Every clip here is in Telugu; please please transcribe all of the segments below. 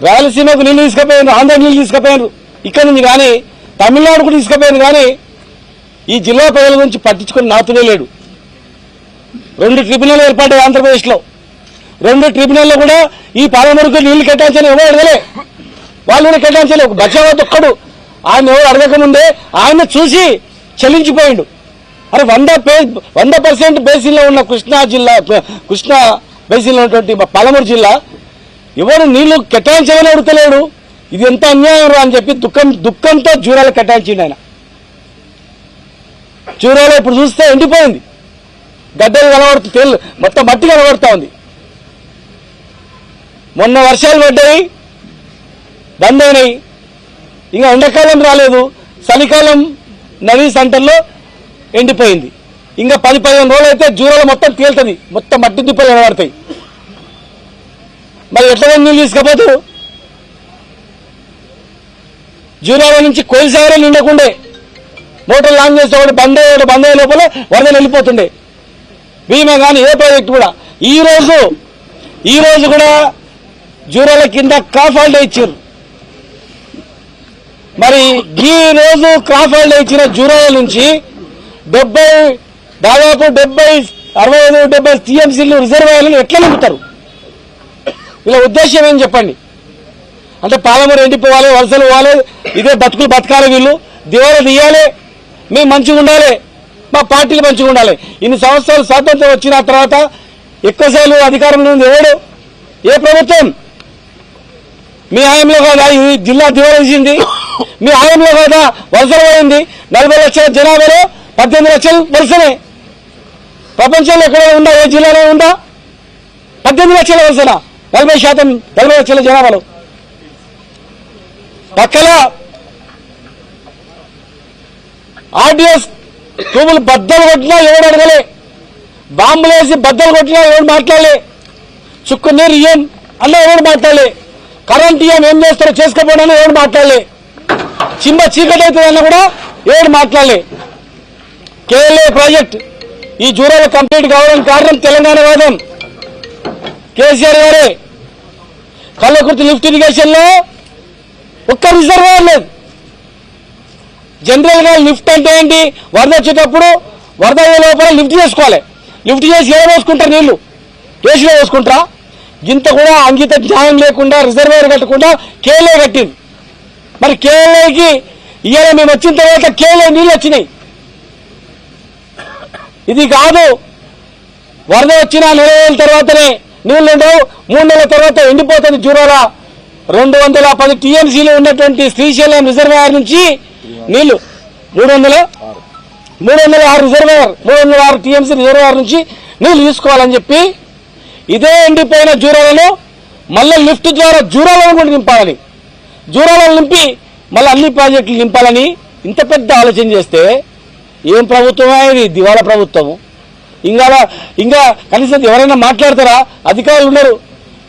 రాయలసీమకు నీళ్లు తీసుకుపోయారు, ఆంధ్ర నీళ్లు తీసుకుపోయారు ఇక్కడ నుంచి, కానీ తమిళనాడు కూడా తీసుకుపోయారు. కానీ ఈ జిల్లా ప్రజల గురించి పట్టించుకొని నాతునే లేడు. 2 ట్రిబ్యునల్ ఏర్పడ్డాయి ఆంధ్రప్రదేశ్లో. 2 ట్రిబ్యునల్లో కూడా ఈ పాలమూరుకు నీళ్లు కేటాయించని ఎవరు అడగలే, వాళ్ళు కేటాయించలే. ఒక బచావత్ ఒక్కడు ఆయన ఎవరు అడగకముందే ఆయన చూసి చెల్లించిపోయిండు. అరే 100% బేసిన్లో ఉన్న కృష్ణా బేసిన్లో ఉన్నటువంటి పాలమూరు జిల్లా ఎవరు నీళ్లు కేటాయించమని అడుగుతలేడు. ఇది ఎంత అన్యాయం అని చెప్పి దుఃఖంతో జూరాలు కేటాయించిండు ఆయన. జూరాలో ఇప్పుడు చూస్తే ఎండిపోయింది, గడ్డలు కనబడుతుంది, మొత్తం మట్టి కనబడుతూ ఉంది. మొన్న వర్షాలు పడ్డాయి, బంద్ అయినాయి. ఇంకా ఎండాకాలం రాలేదు, చలికాలం నదీ సెంటర్లో ఎండిపోయింది. ఇంకా 10-15 రోజులు అయితే జూరాలో మొత్తం తేలుతుంది, మొత్తం మట్టి దిప్పలు కనబడతాయి. మరి ఎట్లా నీళ్ళు తీసుకుపోతారు? జూరాల నుంచి కోయిసాగరే నిండకుండే, మోటార్ లాంగ్ చేసేవాడు బంద్ అయ్యే లోపల వరదలు వెళ్ళిపోతుండే. భీమా కానీ ఏ ప్రాజెక్టు కూడా ఈ రోజు కూడా జూరాల కింద క్రాప్ హాలిడే ఇచ్చారు. మరి ఈ రోజు క్రాప్ హాలిడే ఇచ్చిన జూరాల నుంచి దాదాపు 65-70 టీఎంసీలు రిజర్వాయర్లను ఎట్లా నింపుతారు? ఇలా ఉద్దేశం ఏం చెప్పండి? అంటే పాలమూరు ఎండిపోవాలి, వలసలు పోవాలి, ఇదే బతుకులు బతకాలి, వీళ్ళు దివాళ తీయాలి, మేము మంచిగా ఉండాలి, మా పార్టీలు మంచిగా ఉండాలి. ఇన్ని సంవత్సరాలు స్వాతంత్రం వచ్చిన తర్వాత ఎక్కువసార్లు అధికారంలో ఉంది ఎవడు? ఏ ప్రభుత్వం? మీ హయాంలో కాదా ఈ జిల్లా దివాళ తీసింది? మీ హయాంలో కాదా వలసలు పోయింది? 40 లక్షల జనాభాలో 18 లక్షలు వలసనే. ప్రపంచంలో ఎక్కడ ఉందా? ఏ జిల్లాలో ఉందా 18 లక్షల వలసన? 40 లక్షల జనాభాలో. పక్కన ఆర్డీఎస్ భూములు బద్దలు కొట్టినా ఎవడు అడగలే, బాంబులేసి బద్దలు కొట్టినా ఎవడు మాట్లాడలే, చుక్కు నీరు ఇయ్యం అన్నా ఎవడు మాట్లాడలే, కరెంట్ ఇయ్యం ఏం చేస్తారో చేసుకోపోవడానికి ఎవడు మాట్లాడలే, చిమ్మ చీకటి అవుతుందన్నా కూడా ఎవడు మాట్లాడలే. కేఎల్ఏ ప్రాజెక్ట్ ఈ జూరాలో కంప్లీట్ కావడానికి కారణం తెలంగాణ వాదం, కేసీఆర్ గారే. కల్లకుర్తి లిఫ్ట్ ఇరిగేషన్ లో ఒక్క రిజర్వాయర్ లేదు. జనరల్ గా లిఫ్ట్ అంటే ఏంటి? వరద వచ్చేటప్పుడు వరద అయ్యే లోపల లిఫ్ట్ చేసుకోవాలి, లిఫ్ట్ చేసి ఏదో పోసుకుంటారు, నీళ్లు ఏసీలో పోసుకుంటారా? ఇంత కూడా అంకిత జ్ఞానం లేకుండా రిజర్వాయర్ కట్టకుండా కేఎల్ఏ కట్టింది. మరి కేఎల్ఏకి ఇవాళ మేము వచ్చిన తర్వాత కేఎల్ఏ నీళ్ళు వచ్చినాయి. ఇది కాదు, వరద వచ్చిన 4 నెలల తర్వాతనే నీళ్లు ఉండవు, 3 నెలల తర్వాత ఎండిపోతుంది. జూరాల 210 టీఎంసీలు ఉన్నటువంటి శ్రీశైలం రిజర్వాయర్ నుంచి నీళ్లు 306 టీఎంసీ రిజర్వాయర్ నుంచి నీళ్లు తీసుకోవాలని చెప్పి ఇదే ఎండిపోయిన జూరాలను మళ్ళీ లిఫ్ట్ ద్వారా జూరాలను కూడా నింపాలని, జూరాలను నింపి మళ్ళీ అన్ని ప్రాజెక్టులు నింపాలని ఇంత పెద్ద ఆలోచన చేస్తే ఏం ప్రభుత్వమా ఇది? దివాళా ప్రభుత్వము. ఇంకా కనీసం ఎవరైనా మాట్లాడతారా? అధికారులు ఉన్నారు,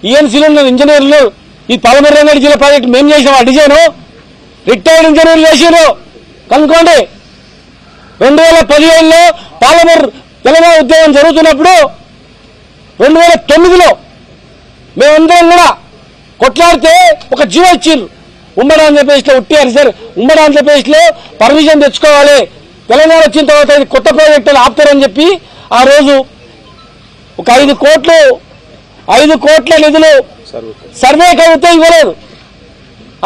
ఈఎన్సీలు ఉన్నారు, ఇంజనీర్లు ఉన్నారు. ఈ పాలమూరు రంగారెడ్డి జిల్లా ప్రాజెక్టు మేము చేసాం, ఆ డిజైను రిటైర్డ్ ఇంజనీర్లు చేసారు. కనుక్కోండి, 2015లో పాలమూరు తెలంగాణ ఉద్యమం జరుగుతున్నప్పుడు 2009లో మేమందరం కూడా కొట్లాడితే ఒక జీవో ఇచ్చిండ్రు. ఉమ్మడి ఆంధ్రప్రదేశ్లో ఉమ్మడి ఆంధ్రప్రదేశ్లో పర్మిషన్ తెచ్చుకోవాలి, తెలంగాణ వచ్చిన తర్వాత ఇది కొత్త ప్రాజెక్టులు ఆపుతారని చెప్పి ఆ రోజు ఒక 5 కోట్ల నిధులు సర్వే కవితే ఇవ్వలేదు.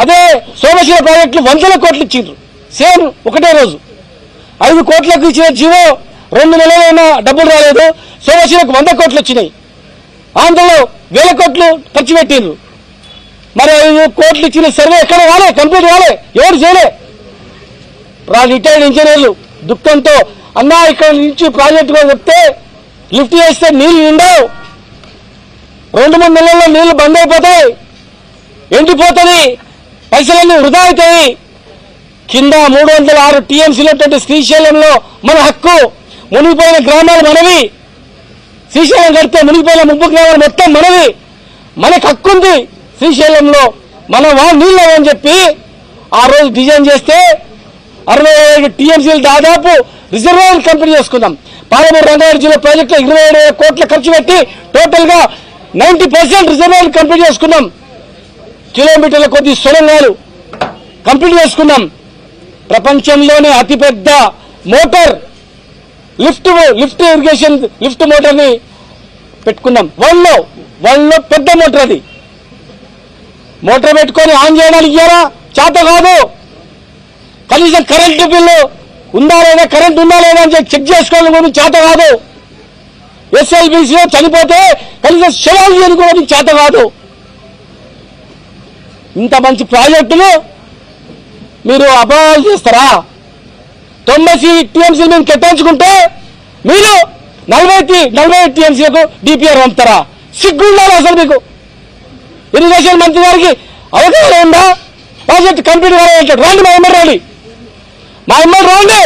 అదే సోమశిల ప్రాజెక్టులు 100 కోట్లు ఇచ్చిండ్రు, సేమ్ ఒకటే రోజు. 5 కోట్లకు ఇచ్చిన జీవో 2 నెలలైనా డబ్బులు రాలేదు. సోమశిలకు 100 కోట్లు వచ్చినాయి, ఆంధ్రలో 1000 కోట్లు ఖర్చు పెట్టిండ్రు. మరి 5 కోట్లు ఇచ్చిన సర్వే ఎక్కడ రాలే, కంప్లీట్ కాలే, ఎవరు చేయలే. రిటైర్డ్ ఇంజనీర్లు దుఃఖంతో అన్నా ఇక్కడ నుంచి ప్రాజెక్టు కూడా చెప్తే లిఫ్ట్ చేస్తే నీళ్లు ఉండవు, 2-3 నెలల్లో నీళ్లు బంద్ అయిపోతాయి, ఎండిపోతుంది, పైసలన్నీ వృధా అవుతాయి. కింద 306 టీఎంసీలు శ్రీశైలంలో మన హక్కు, మునిగిపోయిన గ్రామాలు మనవి, శ్రీశైలం కడితే మునిగిపోయిన 30 గ్రామాలు మొత్తం మనవి, మనకు హక్కు ఉంది శ్రీశైలంలో, మనం నీళ్ళు అని చెప్పి ఆ రోజు డిజైన్ చేస్తే 65 టీఎంసీలు దాదాపు రిజర్వాయర్ కంప్లీట్ చేసుకుందాం. పాలమూరు రంగారెడ్డి జిల్లా ప్రాజెక్టులో 27 కోట్ల ఖర్చు పెట్టి టోటల్ గా 90% రిజర్వాయర్ కంప్లీట్ చేసుకున్నాం. కిలోమీటర్ల కొద్ది సొరంగాలు కంప్లీట్ చేసుకున్నాం. ప్రపంచంలోనే అతిపెద్ద మోటార్ లిఫ్ట్ ఇరిగేషన్ లిఫ్ట్ మోటార్ని పెట్టుకున్నాం. వరల్డ్లో పెద్ద మోటార్ అది. మోటార్ పెట్టుకొని ఆన్ చేయడానికి ఇయ్యారా? చేత కాదు. కనీసం కరెంటు బిల్లు ఉందా లేదా, కరెంట్ ఉందా లేదా అని చెక్ చేసుకోవడం కూడా చేత కాదు. ఎస్ఎల్బీసీలో చనిపోతే కనీసం శవాలు చేయడం చేత కాదు. ఇంత మంచి ప్రాజెక్టులు మీరు అపవాదాలు చేస్తారా? 90 టీఎంసీలు మేము కేటాయించుకుంటే మీరు 40 టీఎంసీలకు డిపిఆర్ పంపుతారా? సిగ్గుండాలి అసలు మీకు. ఇరిగేషన్ మంత్రి గారికి అవగాహన ఉందా? ప్రాజెక్ట్ కంప్లీట్ కావాలంటాడు. రండి మా ఎమ్మెల్యే రండి,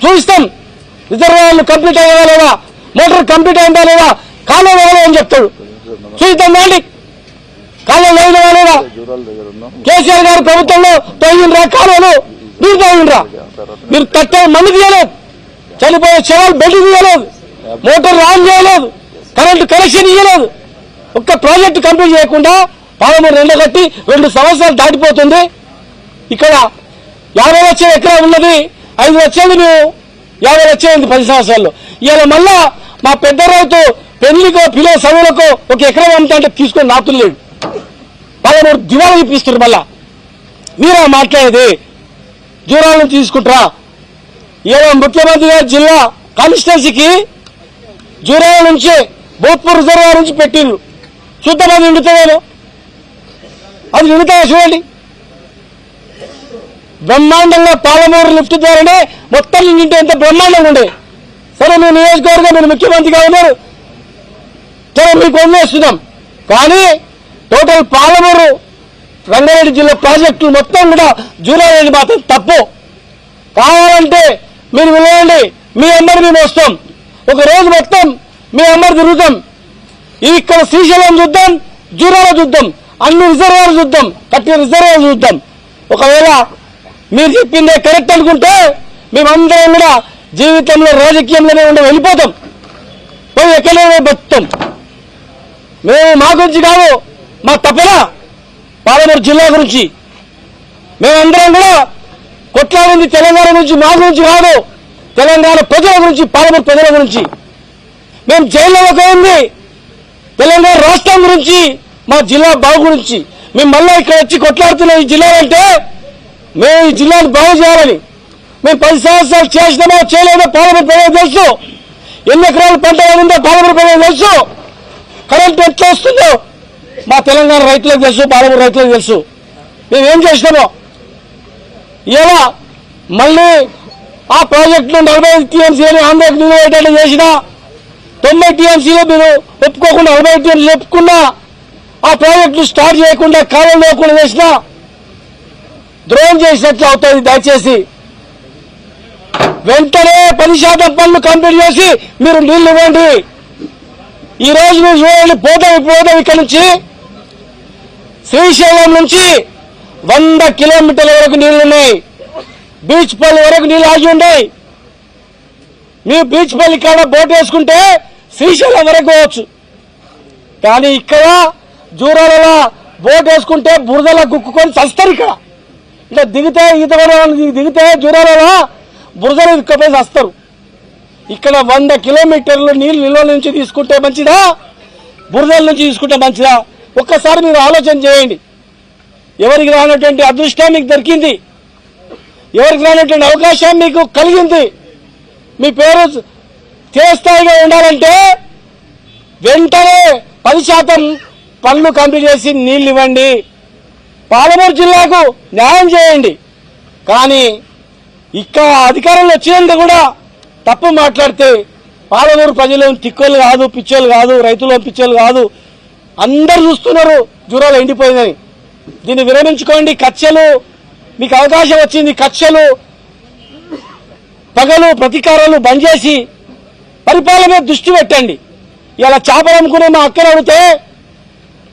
చూపిస్తాం. రిజర్వాయర్లు కంప్లీట్ అయ్యేవా లేదా, మోటార్ కంప్లీట్ అయిందా లేదా, కాలువ వేయలే అని చెప్తాడు. చూద్దాం రండి, కాలువ వేయడం లేదా. కేసీఆర్ గారు ప్రభుత్వంలో తొయ్యిండ్రా కాలువలు, మీరు తొయ్యిండ్రా. మీరు 30 మంది తీయలేదు, చనిపోయే శవాలు బెడ్ తీయలేదు, మోటార్ ఆన్ చేయలేదు, కరెంటు కనెక్షన్ ఇవ్వలేదు. ఒక్క ప్రాజెక్టు కంప్లీట్ చేయకుండా 13 నెలలు కట్టి 2 సంవత్సరాలు దాటిపోతుంది. ఇక్కడ 50 లక్షల ఎకరా ఉన్నది, 5 లక్షలు మేము 50 లక్షలు 10 సంవత్సరాల్లో. ఇవాళ మళ్ళా మా పెద్ద రైతు పెళ్లికో పిల్లల చదువులకో 1 ఎకరం అమ్ముతా తీసుకొని నాతులేడు. 13 దివాళా చూపిస్తున్నారు. మళ్ళా మీరా మాట్లాడేది? జూరాల నుంచి తీసుకుంటారా? ఏదో ముఖ్యమంత్రి గారి జిల్లా కాన్స్టిట్యున్సీకి జూరాల నుంచి భూత్పూర్ రిజర్వాయర్ నుంచి పెట్టిండ్రు. చూద్దాం అది నిండుతుందేమో. అది నిండుతుందా చూడండి. బ్రహ్మాండంగా పాలమూరు లిఫ్ట్ ద్వారానే మొత్తం నింటే ఎంత బ్రహ్మాండంగా ఉండే. సరే మీ నియోజకవర్గం మీరు ముఖ్యమంత్రిగా ఉన్నారు, సరే మీకు వదిలేస్తున్నాం. కానీ టోటల్ పాలమూరు రంగారెడ్డి జిల్లా ప్రాజెక్టులు మొత్తం కూడా జూరారెడ్డి మాత్రం తప్పు. కావాలంటే మీరు వినండి, మీ అందరు మేము వస్తాం, ఒక రోజు మొత్తం మీ అందరు తిరుగుతాం. ఇక్కడ శ్రీశైలం చూద్దాం, జూరాల చూద్దాం, అన్ని రిజర్వాయర్లు చూద్దాం, కట్టిన రిజర్వాయర్లు చూద్దాం. ఒకవేళ మీరు చెప్పిందే కరెక్ట్ అనుకుంటే మేమందరం కూడా జీవితంలో రాజకీయంలోనే ఉండి వెళ్ళిపోతాం, పోయి ఎక్కడైనా బతుకుతాం. మేము మా గురించి కాదు, మా తపన పాలమూరు జిల్లా గురించి. మేమందరం కూడా కొట్లాడింది తెలంగాణ గురించి, మా గురించి కాదు, తెలంగాణ ప్రజల గురించి, పాలమూరు ప్రజల గురించి. మేము జైల్లో పోయింది తెలంగాణ రాష్ట్రం గురించి, మా జిల్లా బాగు గురించి. మేము మళ్ళీ ఇక్కడ వచ్చి కొట్లాడుతున్న ఈ జిల్లాలంటే మేము ఈ జిల్లాను బాగు చేయాలని. మేము 10 సంవత్సరాలు చేసినామో చేయలేదో పాలమూరు ప్రజలకు తెలుసు. ఎన్ని ఎకరాలు పంట ఉందో పాలమూరు ప్రజలకు తెలుసు. కరెంట్ ఎట్లా వస్తుందో మా తెలంగాణ రైతులకు తెలుసు, పాలమూరు రైతులకు తెలుసు. మేమేం చేసినామో. ఇలా మళ్ళీ ఆ ప్రాజెక్టును 45 టీఎంసీలు ఆంధ్రాకి నిలబెట్టేటట్టు చేసినా, 90 టీఎంసీలు మీరు ఒప్పుకోకుండా 45 టీఎంసీలు ఒప్పుకున్నా, ఆ ప్రాజెక్టును స్టార్ట్ చేయకుండా కాలం లేకుండా చేసినా ద్రోహం చేసినట్లు అవుతుంది. దయచేసి వెంటనే 10% పనులు కంప్లీట్ చేసి మీరు నీళ్లు ఇవ్వండి. ఈ రోజు మీరు చూడండి, పోతాం ఇక్కడ నుంచి శ్రీశైలం నుంచి 100 కిలోమీటర్ల వరకు నీళ్లున్నాయి. బీచ్ పల్లి వరకు నీళ్ళు ఆగి ఉన్నాయి. మీరు బీచ్ పల్లి కాడ బోట్ వేసుకుంటే శ్రీశైలం వరకు పోవచ్చు. కానీ ఇక్కడ జూరాలలో బోట్ వేసుకుంటే బురదలా గుక్కుకొని చస్తారు. ఇక్కడ ఇట్లా దిగితే దిగితే జూరాలలో బురదలు ఇక్కపోయి చస్తారు. ఇక్కడ 100 కిలోమీటర్లు నీళ్ళు నిల్వ నుంచి తీసుకుంటే మంచిదా, బురదల నుంచి తీసుకుంటే మంచిదా? ఒక్కసారి మీరు ఆలోచన చేయండి. ఎవరికి రానటువంటి అదృష్టం మీకు దొరికింది, ఎవరికి రానటువంటి అవకాశం మీకు కలిగింది. మీ పేరు స్థిరస్థాయిగా ఉండాలంటే వెంటనే 10% పనులు కంప్లీట్ చేసి నీళ్లు ఇవ్వండి. పాలమూరు జిల్లాకు న్యాయం చేయండి. కానీ ఇక్కడ అధికారంలో వచ్చినందుకు కూడా తప్పు మాట్లాడితే పాలమూరు ప్రజలు తిక్కోళ్ళు కాదు, పిచ్చోళ్ళు కాదు, రైతులు పిచ్చోళ్ళు కాదు, అందరు చూస్తున్నారు జూరాలు ఎండిపోయిందని. దీన్ని విరమించుకోండి. కక్షలు మీకు అవకాశం వచ్చింది, కక్షలు పగలు ప్రతీకారాలు బంద్ చేసి పరిపాలన మీద దృష్టి పెట్టండి. ఇలా చేపలు అమ్ముకునే మా అక్కను అడిగితే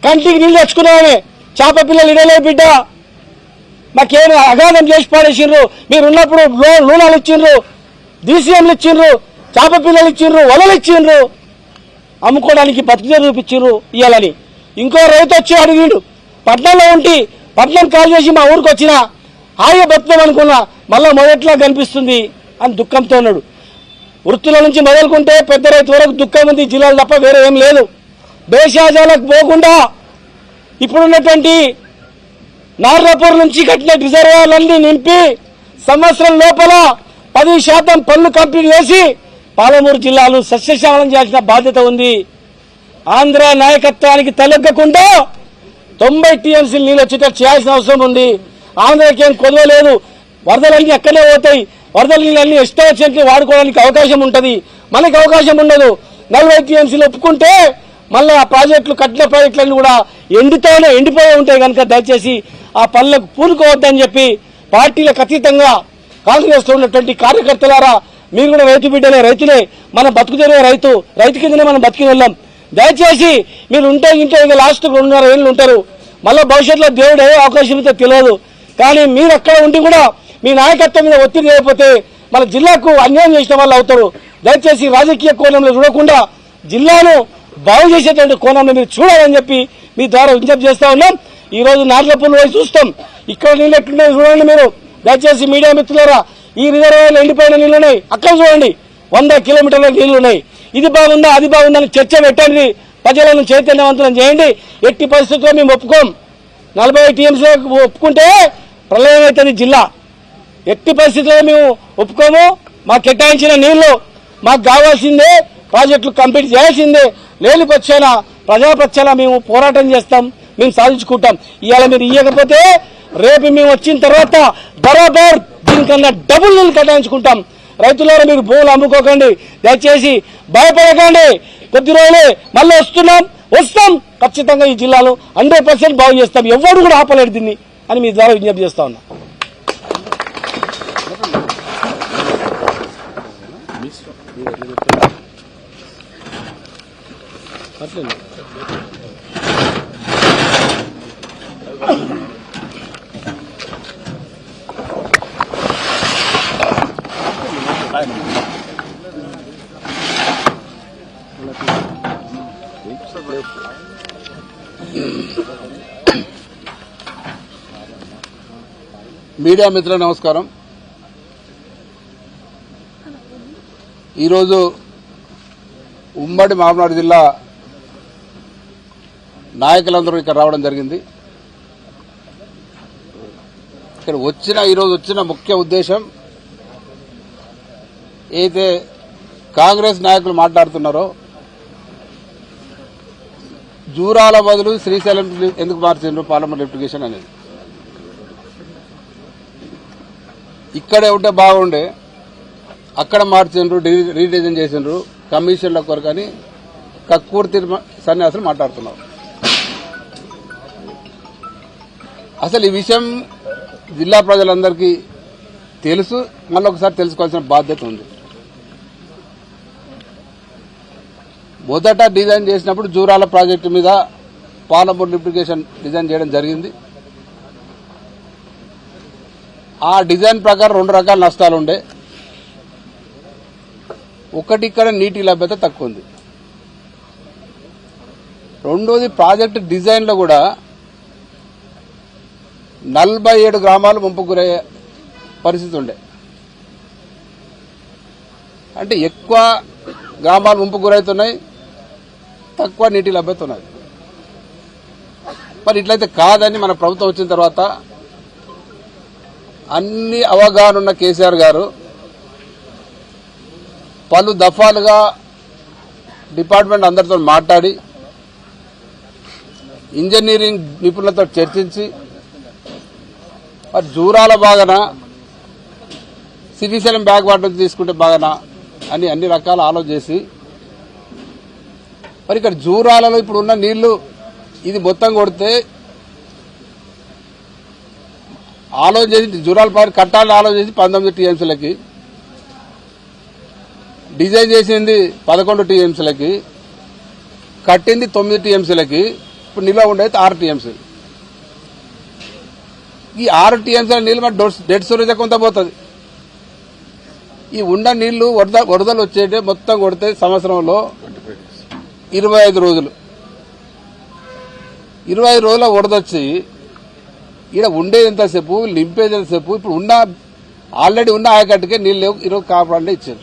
కంటికి నీళ్ళు తెచ్చుకున్నామని చేప పిల్లలు ఇడలే బిడ్డ, మాకేమి అగాధం చేసి పాడేసిండ్రు. మీరు ఉన్నప్పుడు లూనాలు ఇచ్చిండ్రు, డీసీఎంలు ఇచ్చిండ్రు, చేప పిల్లలు ఇచ్చిండ్రు, వలలు ఇచ్చిండ్రు, అమ్ముకోవడానికి బతుకుదే చూపించిండ్రు ఇవ్వాలని. ఇంకో రైతు వచ్చి అడిగిండు, పట్నంలో ఉండి పట్నం కాల్ చేసి మా ఊరికి వచ్చిన హాయిగా బతుకుతాం అనుకున్నా మళ్ళా మొదట్లో కనిపిస్తుంది అని దుఃఖంతో ఉన్నాడు. వృత్తుల నుంచి మొదలుకుంటే పెద్ద రైతు వరకు దుఃఖం ఉంది జిల్లాలు తప్ప వేరే ఏం లేదు. బేషాజాలకు పోకుండా ఇప్పుడున్నటువంటి నార్లాపూర్ నుంచి కట్టిన రిజర్వాయర్లన్నీ నింపి సంవత్సరం లోపల 10% పనులు కంప్లీట్ చేసి పాలమూరు జిల్లాను సస్యశ్యామలం చేయాల్సిన బాధ్యత ఉంది. ఆంధ్ర నాయకత్వానికి తలెగ్గకుండా 90 టీఎంసీలు నీళ్ళు వచ్చేటట్టు చేయాల్సిన అవసరం ఉంది. ఆంధ్రకి ఏం కొదవలేదు. వరదలన్నీ అక్కడే పోతాయి. వరదల నీళ్ళన్నీ ఇష్టం వచ్చినట్లు వాడుకోవడానికి అవకాశం ఉంటుంది. మనకి అవకాశం ఉండదు. 40 టీఎంసీలు ఒప్పుకుంటే మళ్ళీ ఆ ప్రాజెక్టులు కట్టిన ప్రాజెక్టులన్నీ కూడా ఎండిపోయి ఉంటాయి. కనుక దయచేసి ఆ పనులకు పూనుకోవద్దని చెప్పి పార్టీలకు అతీతంగా కాంగ్రెస్ లో ఉన్నటువంటి కార్యకర్తలారా, మీరు కూడా రైతు బిడ్డలే, రైతులే, మన బతుకుదేరే రైతు కిందనే మనం బతికి వెళ్ళాం. దయచేసి మీరు ఉంటే ఇంటే ఇక లాస్ట్ 2.5 ఏళ్ళు ఉంటారు. మళ్ళీ భవిష్యత్తులో దేవుడు ఏ అవకాశం ఇస్తే తెలియదు. కానీ మీరు అక్కడ ఉండి కూడా మీ నాయకత్వం మీద ఒత్తిడి చేయకపోతే మన జిల్లాకు అన్యాయం చేసిన వాళ్ళు అవుతారు. దయచేసి రాజకీయ కోణంలో చూడకుండా జిల్లాను బాగు చేసేటువంటి కోణంలో మీరు చూడాలని చెప్పి మీ ద్వారా విజ్ఞప్తి చేస్తా ఉన్నాం. ఈ రోజు నార్లపూర్ పోయి చూస్తాం, ఇక్కడ నీళ్ళు ఎట్లున్నాయి చూడండి. మీరు దయచేసి మీడియా మిత్రులారా, ఈ రిజర్వాయర్లు ఎండిపోయిన నీళ్లున్నాయి, అక్కడ చూడండి 100 కిలోమీటర్ల నీళ్లున్నాయి. ఇది బాగుందా అది బాగుందని చర్చ పెట్టండి, ప్రజలను చైతన్యవంతులను చేయండి. ఎట్టి పరిస్థితుల్లో మేము ఒప్పుకోం. 40 టీఎంసీ ఒప్పుకుంటే ప్రళయం అవుతుంది జిల్లా. ఎట్టి పరిస్థితుల్లో మేము ఒప్పుకోము. మాకు కేటాయించిన నీళ్లు మాకు కావాల్సిందే, ప్రాజెక్టులు కంప్లీట్ చేయాల్సిందే. లేని పక్షాన ప్రజాపక్షాన మేము పోరాటం చేస్తాం, మేము సాధించుకుంటాం. ఇవాళ మీరు ఇవ్వకపోతే రేపు మేము వచ్చిన తర్వాత బరాబర్ దీనికన్నా డబుల్ నీళ్ళు కేటాయించుకుంటాం. రైతులారా, మీరు భూములు అమ్ముకోకండి, దయచేసి భయపడకండి. కొద్ది రోజులే మళ్ళీ వస్తాం ఖచ్చితంగా ఈ జిల్లాలో 100% బాగు చేస్తాం. ఎవరు కూడా ఆపలేడు దీన్ని అని మీ ద్వారా విజ్ఞప్తి చేస్తా ఉన్నా. మీడియా మిత్రులకు నమస్కారం. ఈరోజు ఉమ్మడి మహబూబ్నగర్ జిల్లా నాయకులందరూ ఇక్కడ రావడం జరిగింది. ఇక్కడ ఈరోజు వచ్చిన ముఖ్య ఉద్దేశం అయితే కాంగ్రెస్ నాయకులు మాట్లాడుతున్నారో జూరాల బదులు శ్రీశైలం ఎందుకు మార్చిండ్రు పార్లమెంట్ లిటిగేషన్ అనేది. ఇక్కడే ఉంటే బాగుండే, అక్కడ మార్చిండ్రు, రీడిజైన్ చేసిండ్రు కమిషన్ల కొరకు అని కక్కుర్తి సన్యాసులు మాట్లాడుతున్నారు. అసలు ఈ విషయం జిల్లా ప్రజలందరికీ తెలుసు, మళ్ళీ ఒకసారి తెలుసుకోవాల్సిన బాధ్యత ఉంది. మొదట డిజైన్ చేసినప్పుడు జూరాల ప్రాజెక్టు మీద పాలమూరు లిటిగేషన్ డిజైన్ చేయడం జరిగింది. ఆ డిజైన్ ప్రకారం 2 రకాల నష్టాలు ఉండే. ఒకటి, ఇక్కడ నీటి లభ్యత తక్కువ ఉంది. రెండోది, ప్రాజెక్టు డిజైన్లో కూడా 47 గ్రామాలు ముంపుకు గురయ్యే పరిస్థితి ఉండే. అంటే ఎక్కువ గ్రామాలు ముంపుకు గురవుతున్నాయి, తక్కువ నీటి లభ్యత ఉన్నది. మరి ఇట్లయితే కాదని మన ప్రభుత్వం వచ్చిన తర్వాత అన్ని అవగాహన ఉన్న కేసీఆర్ గారు పలు దఫాలుగా డిపార్ట్మెంట్ అందరితో మాట్లాడి ఇంజనీరింగ్ నిపుణులతో చర్చించి మరి జూరాల బాగానా శ్రీశైలం బ్యాక్ వాటర్ తీసుకుంటే బాగానా అని అన్ని రకాల ఆలోచన చేసి మరి ఇక్కడ జూరాలలో ఇప్పుడు ఉన్న నీళ్లు ఇది మొత్తం కొడితే ఆలోచన చేసి జూరాల పారి కట్టాలని ఆలోచన చేసి 19 టీఎంసీలకి డిజైన్ చేసింది 11 టీఎంసీలకి కట్టింది 9 టీఎంసీలకి ఇప్పుడు నిల్వ ఉండేది 6 టీఎంసీలు. ఈ 6 టీఎంసీల నీళ్ళు మరి డెడ్ స్టోరేజ్ కొంత పోతుంది. ఈ ఉన్న నీళ్లు వరదలు వచ్చేటే మొత్తం కొడితే సంవత్సరంలో 25 రోజులు. 25 రోజుల వరదొచ్చి ఈడ ఉండేది ఎంతసేపు నింపేది ఎంతసేపు ఇప్పుడు ఆల్రెడీ ఉన్న ఆయకట్టుకే నీళ్ళు లేవు ఈరోజు కాపాడే ఇచ్చారు.